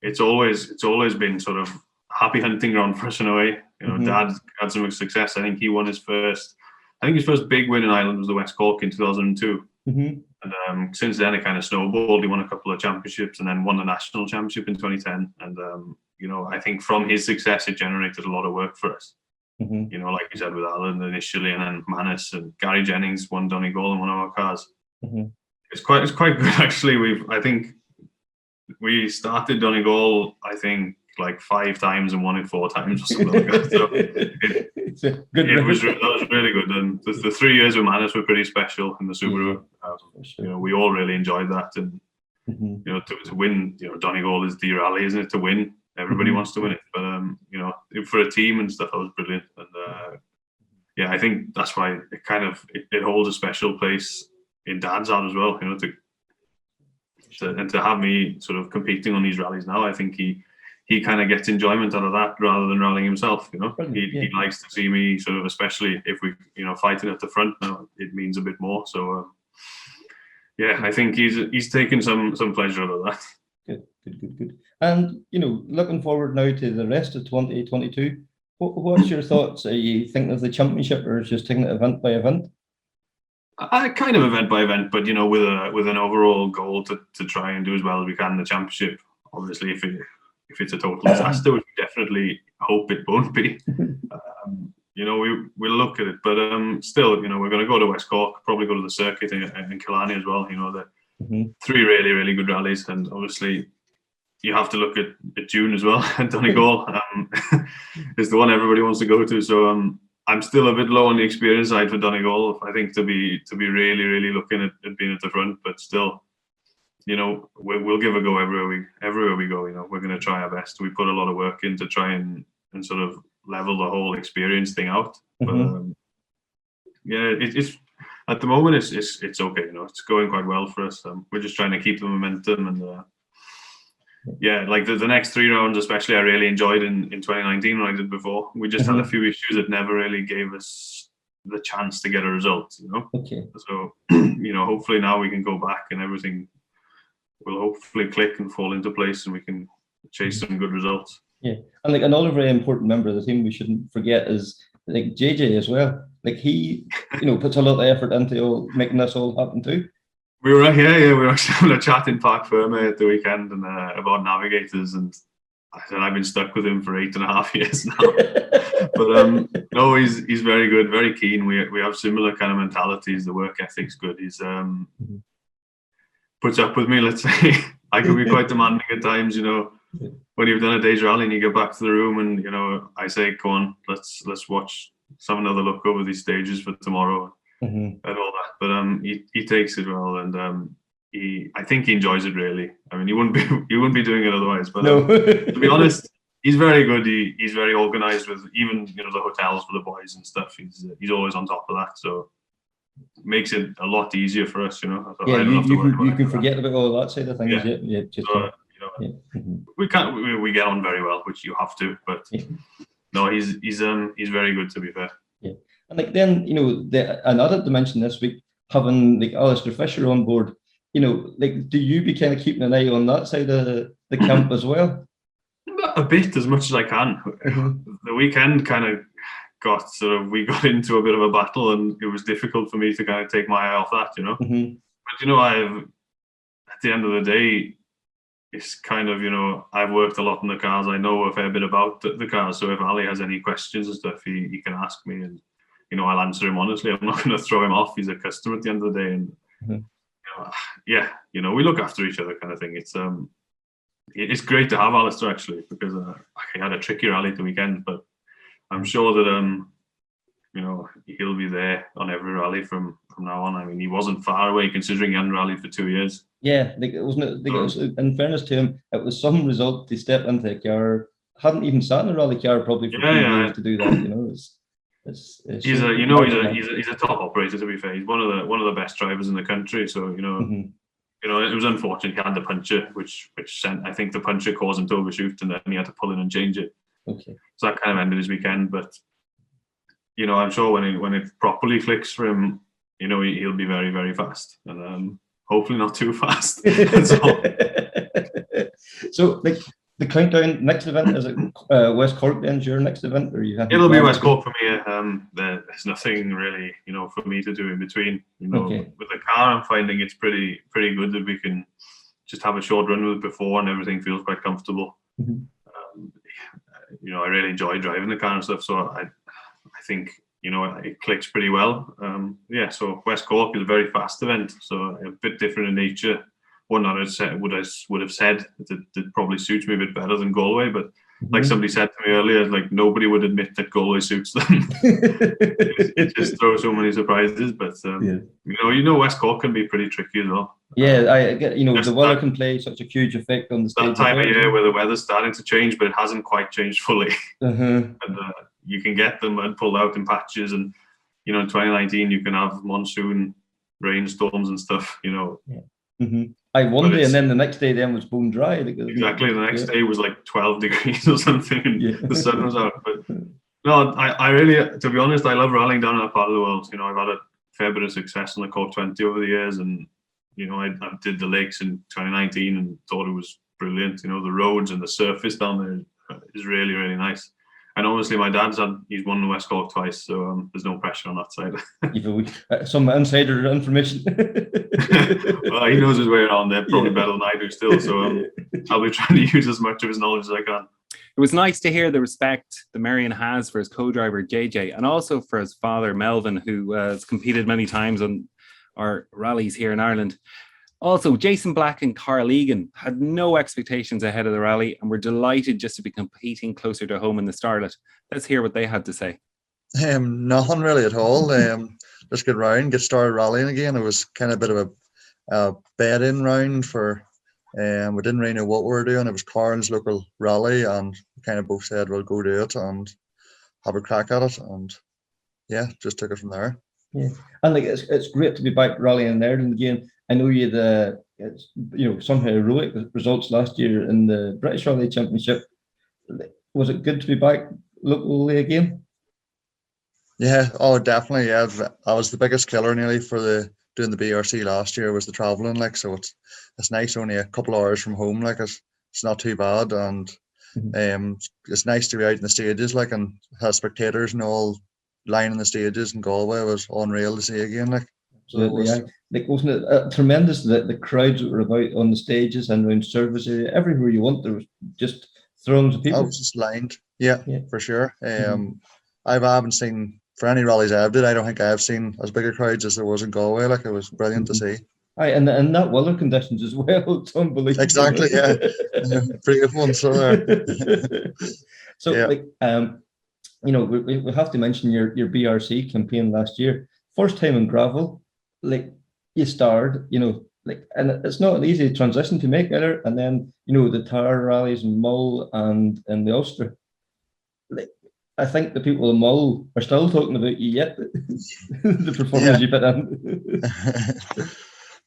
it's always been sort of happy hunting ground for us in a way. Dad had some success. I think he won his first big win in Ireland was the West Cork in 2002. And since then it kind of snowballed. He won a couple of championships and then won the national championship in 2010. And I think from his success it generated a lot of work for us. Like you said, with Alan initially, and then Manus and Gary Jennings won Donegal in one of our cars. It's quite good actually. I think we started Donegal, I think, 5 times and won it 4 times or something like that. So that was really good. And the 3 years with Manus were pretty special in the Subaru. We all really enjoyed that. And to win, Donegal is the rally, isn't it? To win, everybody Mhm. wants to win it. But you know, for a team and stuff, that was brilliant. And yeah, I think that's why it holds a special place in Dad's heart as well. You know, to have me sort of competing on these rallies now, I think he kind of gets enjoyment out of that rather than rallying himself. You know, Brilliant, he likes to see me sort of, especially if we, you know, fighting at the front now, it means a bit more. So yeah, I think he's taken some pleasure out of that. Good. And, you know, looking forward now to the rest of 2022, what's your thoughts? Are you thinking of the championship, or just taking it event by event? Kind of event by event, but you know, with an overall goal to try and do as well as we can in the championship. Obviously, if it's a total disaster, which we definitely hope it won't be, you know, we'll look at it. But still, you know, we're going to go to West Cork, probably go to the circuit in Killarney as well. You know, the 3 really good rallies, and obviously you have to look at June as well. And Donegal is the one everybody wants to go to. So I'm still a bit low on the experience side for Donegal. I think to be really looking at being at the front, but still, you know, we'll give a go everywhere we go. You know, we're going to try our best. We put a lot of work in to try and sort of level the whole experience thing out. But yeah, it's at the moment it's okay. You know, it's going quite well for us. We're just trying to keep the momentum, and yeah, like the next 3 rounds, especially, I really enjoyed in 2019 when I did before. We just had a few issues that never really gave us the chance to get a result, you know. Okay. So, you know, hopefully now we can go back and everything will hopefully click and fall into place, and we can chase some good results. Yeah, and like another very important member of the team we shouldn't forget is like JJ as well. Like he, you know, puts a lot of effort into making this all happen too. We were we were actually having a chat in Park Ferme at the weekend and about navigators, and I said I've been stuck with him for 8.5 years now. But no, he's very good, very keen. We have similar kind of mentalities. The work ethic's good. He's puts up with me. Let's say I can be quite demanding at times. You know, when you've done a day's rally and you get back to the room, and you know, I say, "Go on, let's watch, let's have another look over these stages for tomorrow." And all that, but he takes it well, and I think he enjoys it really. I mean, he wouldn't be doing it otherwise. But No. To be honest, he's very good. He's very organised with even, you know, the hotels for the boys and stuff. He's always on top of that, so it makes it a lot easier for us, you know. So Yeah, I don't have to worry about you can that. forget about all that side of things. Yeah. Yeah, just So, you know, we get on very well, which you have to. But no, he's very good, to be fair. Yeah. And like then, you know, another dimension this week, having like Alistair Fisher on board, you know, like do you be kind of keeping an eye on that side of the camp as well? A bit, as much as I can. The weekend kind of we got into a bit of a battle, and it was difficult for me to kind of take my eye off that, you know. But you know, at the end of the day, it's kind of, you know, I've worked a lot on the cars. I know a fair bit about the cars. So if Ali has any questions and stuff, he can ask me, and you know, I'll answer him honestly. I'm not going to throw him off. He's a customer at the end of the day, and you know, yeah, you know, we look after each other, kind of thing. It's great to have Alistair actually, because he had a tricky rally the weekend, but I'm sure that you know, he'll be there on every rally from now on. I mean, he wasn't far away considering he hadn't rallied for 2 years. Yeah, like it wasn't. Like it was, in fairness to him, it was some result to step into a car. Hadn't even sat in a rally car probably for 2 years to do that. You know, it's he's a top operator, to be fair. He's one of the best drivers in the country. So you know, you know, it was unfortunate he had the puncture, which sent, I think the puncture caused him to overshoot, and then he had to pull in and change it. Okay. So that kind of ended his weekend, but you know, I'm sure when it properly clicks for him, you know, he'll be very, very fast, and hopefully not too fast. So, like the countdown next event, is it West Cork? Then your next event, or you have? It'll be West Cork for me. There's nothing really, you know, for me to do in between. You know, with the car, I'm finding it's pretty good that we can just have a short run with it before, and everything feels quite comfortable. You know, I really enjoy driving the car and stuff, so I think, you know, it clicks pretty well. Yeah, so West Cork is a very fast event, so a bit different in nature. One that I would have said that probably suits me a bit better than Galway, but like somebody said to me earlier, like nobody would admit that Galway suits them. It just throws so many surprises. But you know, West Cork can be pretty tricky as well. Yeah, I get, you know, the weather that- can play such a huge effect on the That stage. time of year where the weather's starting to change, but it hasn't quite changed fully. Uh-huh. And you can get them and pulled out in patches. And, you know, in 2019, you can have monsoon rainstorms and stuff, you know. I one But day, it's- and then the next day then was bone dry. Exactly. The next day was like 12 degrees or something, and the sun was out. But no, I really, to be honest, I love rallying down in that part of the world. You know, I've had a fair bit of success on the Cork 20 over the years, and you know, I did the lakes in 2019 and thought it was brilliant. You know, the roads and the surface down there is really, really nice. And obviously, my dad's he's won the West Cork twice, so there's no pressure on that side. Some insider information. Well, he knows his way around there probably better than I do still. So I'll be trying to use as much of his knowledge as I can. It was nice to hear the respect that Meirion has for his co-driver JJ, and also for his father Melvin, who has competed many times on our rallies here in Ireland. Also, Jason Black and Carl Egan had no expectations ahead of the rally and were delighted just to be competing closer to home in the Starlet. Let's hear what they had to say. Nothing really at all. Just get round, get started rallying again. It was kind of a bit of a bed-in round for. We didn't really know what we were doing. It was Carl's local rally, and we kind of both said we'll go do it and have a crack at it, and just took it from there. Yeah, and like it's great to be back rallying in Ireland again. I know you had some heroic results last year in the British Rally Championship. Was it good to be back locally again? Yeah, definitely. Yeah, I was the biggest killer nearly for doing the BRC last year was the travelling. Like, so it's nice only a couple of hours from home. Like, it's not too bad, and it's nice to be out in the stages. Like, and have spectators and all lining the stages in Galway. It was unreal to see again. Like, absolutely. Like, wasn't it tremendous that the crowds that were about on the stages and around service area, everywhere you want, there was just throngs of people. I was just lined. Yeah, for sure. I haven't seen, for any rallies I've did, I don't think I've seen as big a crowds as there was in Galway. Like, it was brilliant to see. Aye, and that weather conditions as well. It's unbelievable. Exactly, yeah. Pretty good one. So like, we have to mention your BRC campaign last year. First time in gravel, like you starred, and it's not an easy transition to make either. And then, the Tara rallies in Mull and in the Ulster. Like, I think the people in Mull are still talking about you yet. The performance you put in.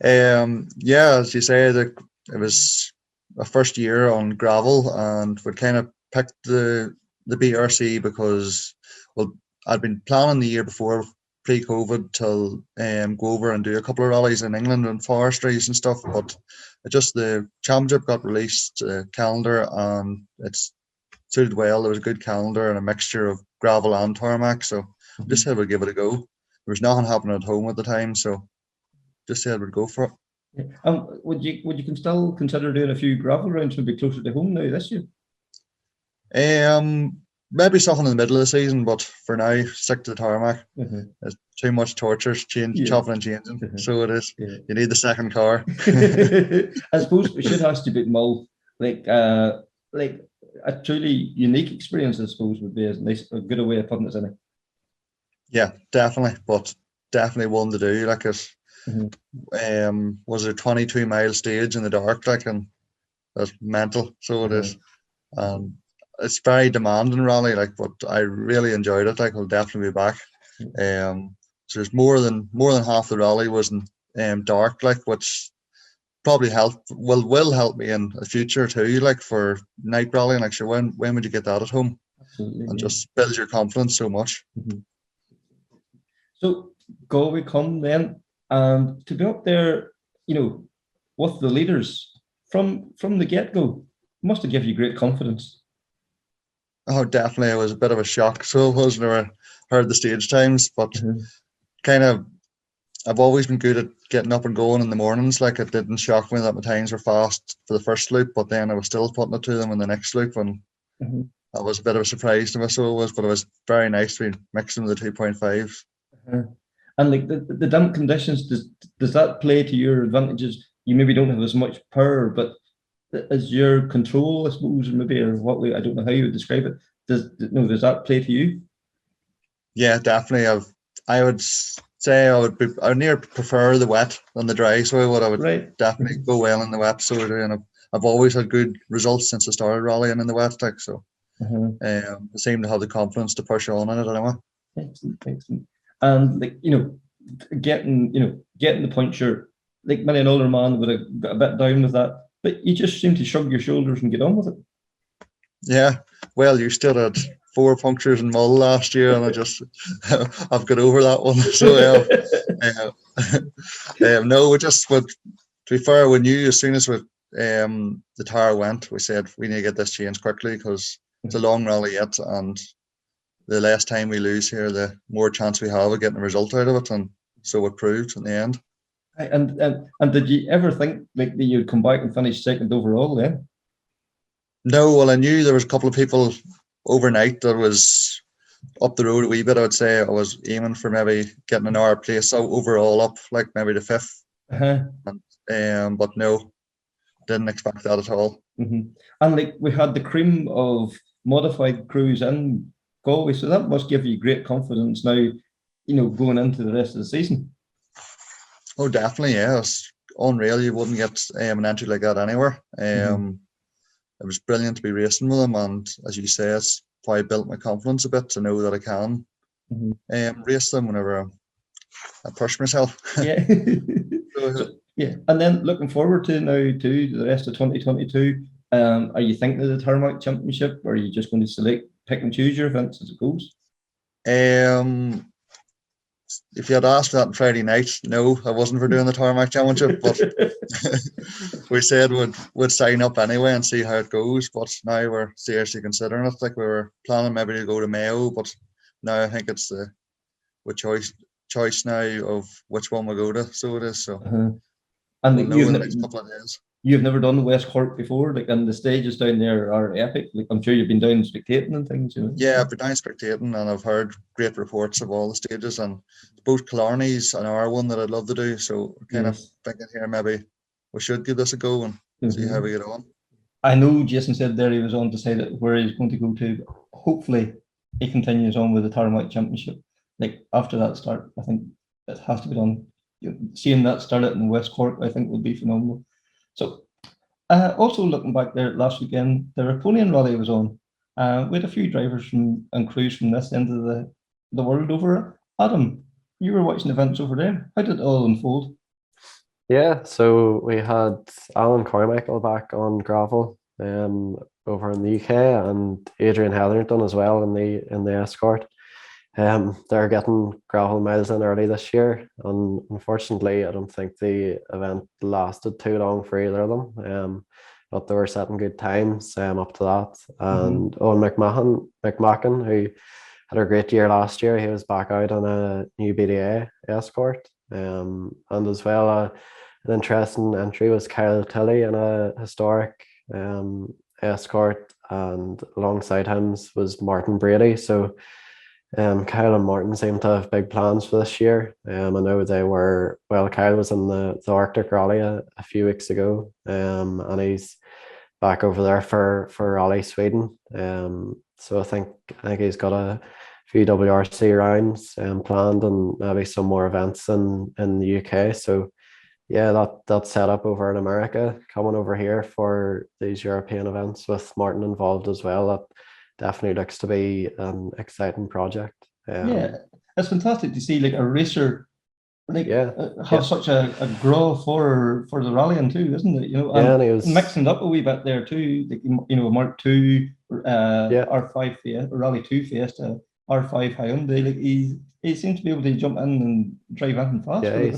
As you say, it was a first year on gravel, and we kind of picked the BRC because, well, I'd been planning the year before, pre-COVID, till go over and do a couple of rallies in England and forestries and stuff, but the championship got released calendar, and it's suited well. There was a good calendar and a mixture of gravel and tarmac, so just said we'd give it a go. There was nothing happening at home at the time, so just said we'd go for it. Would you still consider doing a few gravel rounds, maybe closer to home now this year? Maybe something in the middle of the season, but for now, stick to the tarmac. It's too much torture, chopping and changing. So it is. You need the second car. I suppose we should ask you about Mull. Like a truly unique experience, I suppose, would be a good way of putting it, isn't it? Yeah, definitely, but definitely one to do. Like, it was a 22-mile stage in the dark, like, and that's mental. So it is. It's very demanding rally, like, but I really enjoyed it. Like, I'll definitely be back. So there's more than half the rally was in dark, like, which probably will help me in the future too, like, for night rallying. Like, sure, when would you get that at home? Absolutely, and just builds your confidence so much. So Galway come then, and to be up there, with the leaders from the get-go, must have given you great confidence. Oh, definitely. It was a bit of a shock. So it was, never heard the stage times, but kind of, I've always been good at getting up and going in the mornings. Like, it didn't shock me that my times were fast for the first loop, but then I was still putting it to them in the next loop, and that was a bit of a surprise to me. So it was, but it was very nice to be mixing the 2.5s. And like the damp conditions, does that play to your advantages? You maybe don't have as much power, but is your control, I suppose, maybe, or what way, I don't know how you would describe it. Does that play to you? Yeah, definitely. I would say I would near prefer the wet than the dry, so I would Right. definitely go well in the wet. So and I've always had good results since I started rallying in the wet, like so. I seem to have the confidence to push on in it anyway. Excellent. And like, getting the point, sure, like many an older man would have got a bit down with that, but you just seem to shrug your shoulders and get on with it. Yeah, well, you still had 4 punctures in Mull last year, and I've got over that one. So no, we just would. To be fair, we knew as soon as the tire went, we said we need to get this changed quickly because it's a long rally yet, and the less time we lose here, the more chance we have of getting a result out of it, and so it proved in the end. And did you ever think like that you'd come back and finish second overall then? No, well, I knew there was a couple of people overnight that was up the road a wee bit. I would say I was aiming for maybe getting an hour place overall up, like maybe the 5th. But no, didn't expect that at all. And like we had the cream of modified crews in Galway, so that must give you great confidence now, going into the rest of the season. Oh, definitely, yeah. It's unreal. You wouldn't get an entry like that anywhere. It was brilliant to be racing with them, and as you say, it's probably built my confidence a bit to know that I can race them whenever I push myself. Yeah. Yeah, and then looking forward to the rest of 2022. Are you thinking of the Tarmac Championship, or are you just going to pick and choose your events as it goes? If you had asked that on Friday night, no, I wasn't for doing the Tarmac Championship, but we said we'd sign up anyway and see how it goes. But now we're seriously considering it. Like we were planning maybe to go to Mayo, but now I think it's the choice now of which one we go to. So it is. So and we'll know in the next couple of days. You've never done the West Cork before, like, and the stages down there are epic. Like, I'm sure you've been down spectating and things. Yeah, I've been down spectating, and I've heard great reports of all the stages, and both Killarney's and our one that I'd love to do. So we're kind of thinking here maybe we should give this a go and see how we get on. I know Jason said there he was on to say that where he's going to go to. Hopefully, he continues on with the Tarmac Championship. Like after that start, I think it has to be done. Seeing that started in West Cork, I think would be phenomenal. So, also looking back there last weekend, the Riponian Rally was on. We had a few drivers and crews from this end of the world over. Adam, you were watching events over there. How did it all unfold? Yeah, so we had Alan Carmichael back on gravel over in the UK, and Adrian Hetherington as well in the escort. They're getting gravel miles in early this year, and unfortunately I don't think the event lasted too long for either of them, but they were setting good times up to that. And Owen McMacken, who had a great year last year, he was back out on a new BDA escort, and as well an interesting entry was Kyle Tilley in a historic escort, and alongside him was Martin Brady. So Kyle and Martin seem to have big plans for this year. I know Kyle was in the Arctic Rally a few weeks ago, and he's back over there for Rally Sweden. So I think he's got a few WRC rounds planned, and maybe some more events in the UK. So yeah, that's set up over in America, coming over here for these European events with Martin involved as well. That definitely looks to be an exciting project. Yeah, it's fantastic to see like a racer have such a grow for the rallying too, isn't it? And he was mixing it up a wee bit there too. Like, Mark II, R5 Fiesta, Rally 2 Fiesta, R5 Hyundai. Like he seems to be able to jump in and drive in fast. Yeah,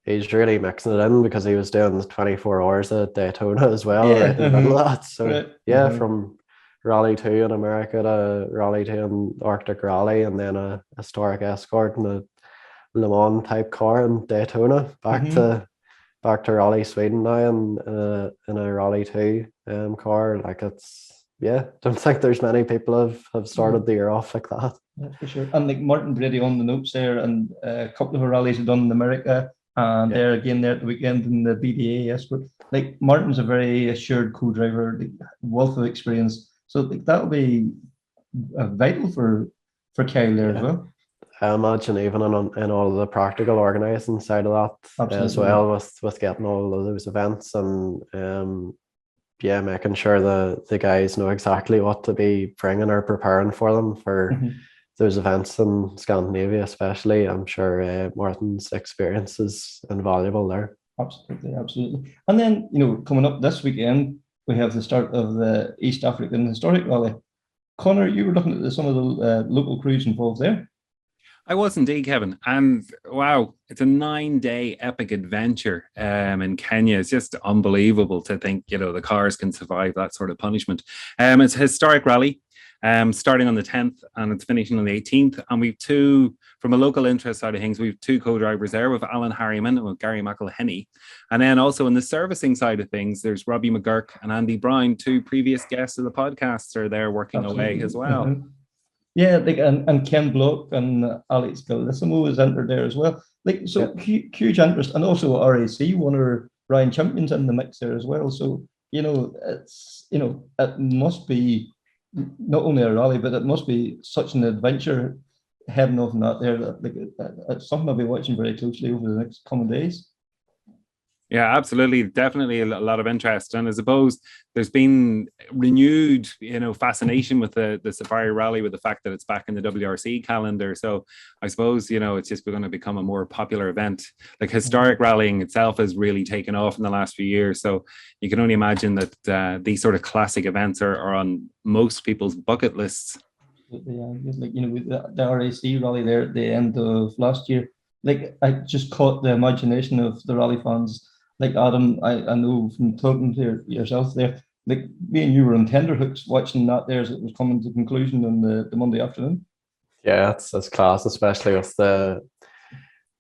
he's really mixing it in because he was doing the 24 hours at Daytona as well, right in the middle of that. So from Rally 2 in America to Rally 2 in Arctic Rally, and then a historic escort and a Le Mans type car in Daytona, back to Rally Sweden now in a Rally 2 car. Like don't think there's many people have started the year off like that. That's for sure. And like Martin Brady on the notes there, and a couple of rallies have done in America. And Yeah. they're again there at the weekend in the BDA Escort. Like Martin's a very assured co-driver, like, wealth of experience. So like that'll be vital for Kyle there as Yeah. well. I imagine even in all the practical organising side of that as Absolutely. well, with getting all of those events and yeah, making sure the guys know exactly what to be bringing or preparing for them for Mhm. those events in Scandinavia, especially. I'm sure Martin's experience is invaluable there. Absolutely, absolutely. And then, you know, coming up this weekend, we have the start of the East African Historic Rally. Conor, you were looking at some of the local crews involved there. I was indeed, Kevin. And wow, it's a 9-day epic adventure in Kenya. It's just unbelievable to think, you know, the cars can survive that sort of punishment. It's a historic rally starting on the 10th and it's finishing on the 18th. And we've two, from a local interest side of things, we've two co-drivers there with Alan Harriman and with Gary McElhenney. And then also in the servicing side of things, there's Robbie McGurk and Andy Bryan, two previous guests of the podcast, are there working away as well. Mhm. Yeah, like and Ken Block and Alex Galissimo is entered there as well. Like so, huge interest, and also RAC, one of Ryan Champions in the mix there as well. So you know, it must be not only a rally, but it must be such an adventure heading off in that there. That, like it's something I'll be watching very closely over the next coming days. Yeah, absolutely. Definitely a lot of interest. And I suppose there's been renewed, you know, fascination with the Safari Rally with the fact that it's back in the WRC calendar. So I suppose, you know, it's just going to become a more popular event. Like historic rallying itself has really taken off in the last few years. So you can only imagine that these sort of classic events are on most people's bucket lists. Yeah, like you know, with the RAC rally there at the end of last year, like I just caught the imagination of the rally fans. Like Adam, I know from talking to yourself there, like me and you were on tenterhooks watching that there as it was coming to conclusion on the Monday afternoon. Yeah, it's class, especially with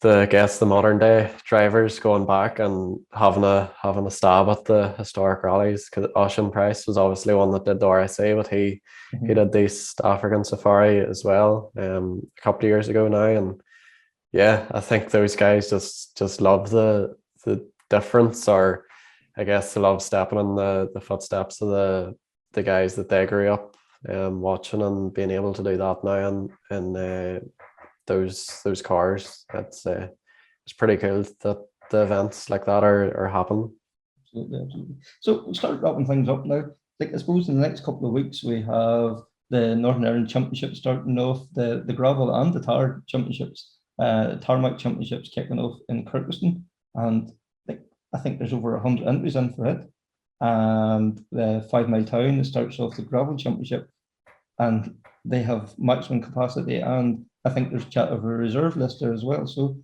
I guess the modern day drivers going back and having a stab at the historic rallies. Because Ocean Price was obviously one that did the RSA, but he did the East African Safari as well a couple of years ago now. And yeah, I think those guys just love the difference, or I guess they love stepping in the footsteps of the guys that they grew up watching, and being able to do that now and those cars. It's pretty cool that the events like that are happening. Absolutely, absolutely. So we'll start wrapping things up now. Like I suppose in the next couple of weeks we have the Northern Ireland Championship starting off, the gravel and the tar championships, tarmac championships kicking off in Kirkliston, and like I think there's over 100 entries in for it. And the 5 Mile Town starts off the gravel championship, and they have maximum capacity, and I think there's chat of a reserve list there as well. So,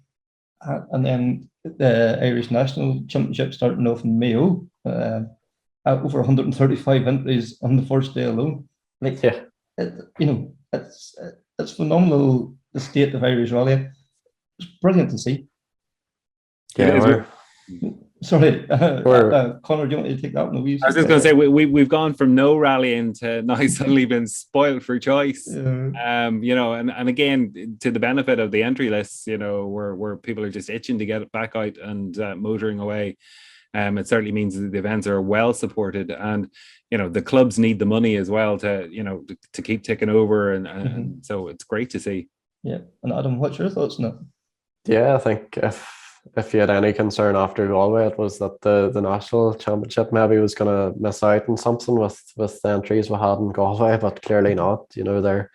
and then the Irish National Championship starting off in Mayo, over 135 entries on the first day alone. Like, Yeah, it's phenomenal, the state of Irish rally. It's brilliant to see. yeah. Sorry, Conor, do you want to take that one? I was just going to say we've gone from no rallying to now suddenly been spoiled for choice. Yeah. You know, and again, to the benefit of the entry lists, you know, where people are just itching to get it back out and motoring away. It certainly means that the events are well supported, and you know the clubs need the money as well to keep ticking over, and so it's great to see. Yeah, and Adam, what's your thoughts on it? Yeah, I think if you had any concern after Galway, it was that the national championship maybe was going to miss out on something with the entries we had in Galway, but clearly not. You know, they're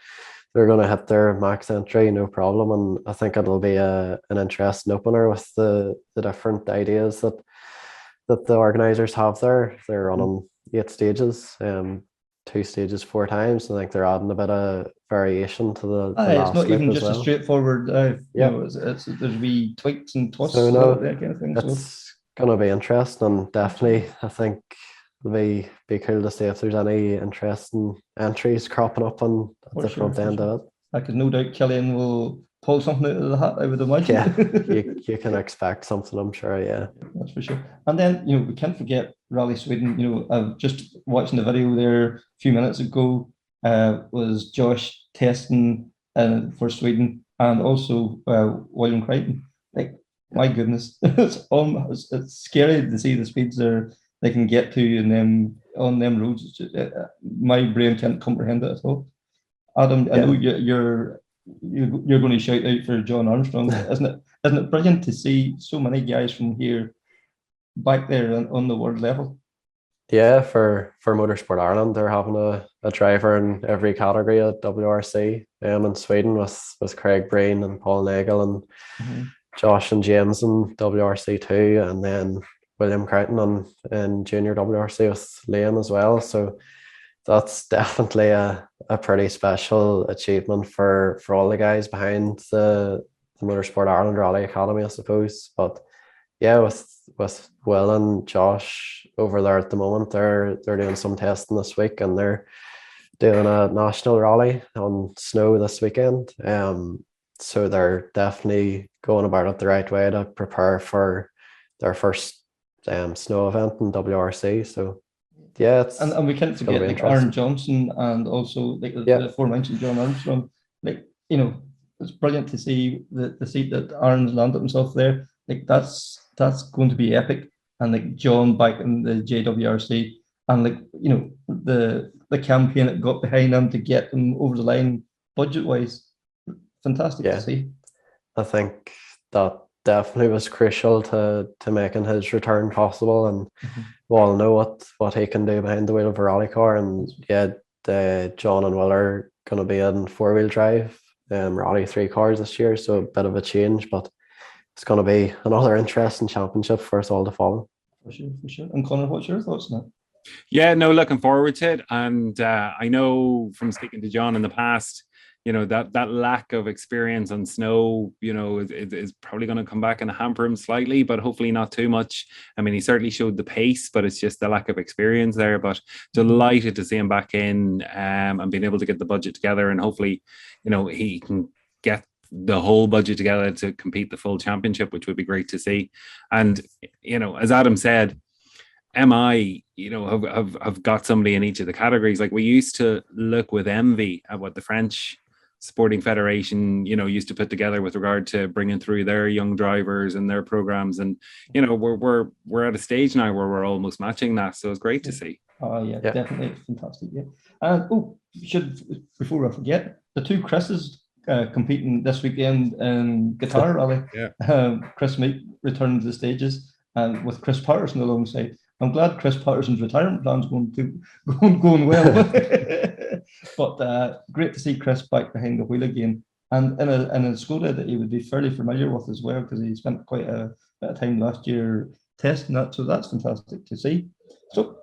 going to hit their max entry, no problem, and I think it'll be an interesting opener with the different ideas that the organisers have there. They're running 8 stages, 2 stages 4 times. I think they're adding a bit of variation to the last it's not even loop just as well. a straightforward. Yeah. You know, it's there's wee tweaks and twists, So no, that kind of thing. it's gonna be interesting, and definitely I think it'll be cool to see if there's any interesting entries cropping up on the front end of it. I could no doubt Killian will pull something out of the hat, I would imagine. Yeah, you can expect something, I'm sure. Yeah, that's for sure. And then we can't forget Rally Sweden. I've just watching the video there a few minutes ago. Was Josh testing for Sweden, and also William Crichton. Like my goodness, it's scary to see the speeds they can get to in them on them roads. It's just, my brain can't comprehend it at all. Adam, I know you're going to shout out for John Armstrong. Isn't it brilliant to see so many guys from here back there on the world level? Yeah, for Motorsport Ireland, they're having a driver in every category at WRC. In Sweden with Craig Breen and Paul Nagel and Josh and James in WRC2, and then William Crichton in junior WRC with Liam as well. So that's definitely a pretty special achievement for all the guys behind the Motorsport Ireland Rally Academy, I suppose. But yeah, with Will and Josh over there at the moment, they're doing some testing this week, and they're doing a national rally on snow this weekend. So they're definitely going about it the right way to prepare for their first snow event in WRC. So yeah, and we can't forget like Aaron Johnson and also like the aforementioned John Armstrong. Like, you know, it's brilliant to see the seat that Aaron's landed himself there. Like that's going to be epic. And like John back in the JWRC, and like, you know, the campaign that got behind him to get him over the line budget wise, fantastic to see. I think that definitely was crucial to making his return possible, and we all know what he can do behind the wheel of a rally car. And yeah, John and Will are going to be in 4-wheel drive Rally 3 cars this year, so a bit of a change, but it's going to be another interesting championship for us all to follow. For sure. And Conor, what's your thoughts on that? Yeah, no, looking forward to it. And I know from speaking to John in the past, you know, that lack of experience on snow, you know, is probably going to come back and hamper him slightly, but hopefully not too much. I mean, he certainly showed the pace, but it's just the lack of experience there. But delighted to see him back in and being able to get the budget together, and hopefully, you know, he can get the whole budget together to compete the full championship, which would be great to see. And, you know, as Adam said, MI, you know, have got somebody in each of the categories. Like, we used to look with envy at what the French Sporting Federation, you know, used to put together with regard to bringing through their young drivers and their programs. And, you know, we're at a stage now where we're almost matching that. So it's great to see. Oh yeah, definitely fantastic. Yeah. And before I forget, the two Chris's competing this weekend in Guitar Rally. Chris Meek returned to the stages, and with Chris Patterson alongside. I'm glad Chris Patterson's retirement plan's going well. But great to see Chris back behind the wheel again, and in a Skoda that he would be fairly familiar with as well, because he spent quite a bit of time last year testing that. So that's fantastic to see. So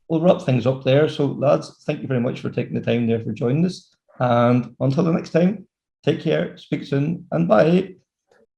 we'll wrap things up there. So lads, thank you very much for taking the time there for joining us. And until the next time, take care, speak soon, and bye.